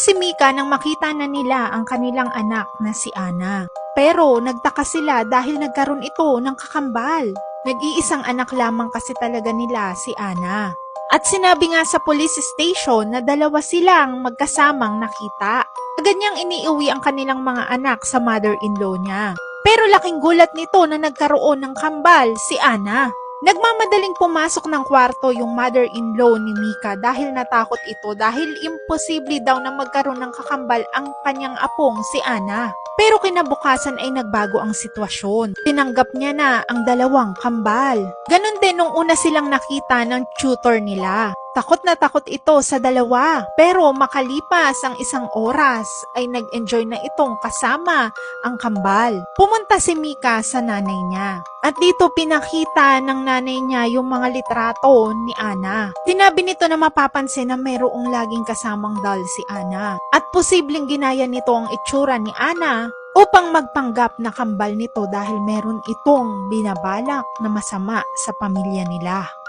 si Mika nang makita na nila ang kanilang anak na si Ana. Pero nagtaka sila dahil nagkaroon ito ng kakambal. Nag-iisang anak lamang kasi talaga nila si Ana. At sinabi nga sa police station na dalawa silang magkasamang nakita. Agad niyang iniuwi ang kanilang mga anak sa mother-in-law niya. Pero laking gulat nito na nagkaroon ng kambal si Ana. Nagmamadaling pumasok ng kwarto yung mother-in-law ni Mika dahil natakot ito dahil imposible daw na magkaroon ng kakambal ang kanyang apong si Ana. Pero kinabukasan ay nagbago ang sitwasyon. Tinanggap niya na ang dalawang kambal. Ganon din nung una silang nakita ng tutor nila. Takot na takot ito sa dalawa. Pero makalipas ang isang oras ay nag-enjoy na itong kasama ang kambal. Pumunta si Mika sa nanay niya. At dito pinakita ng nanay niya yung mga litrato ni Ana. Tinabi nito na mapapansin na mayroong laging kasamang doll si Ana. At posibleng ginaya nito ang itsura ni Ana upang magpanggap na kambal nito dahil meron itong binabalak na masama sa pamilya nila.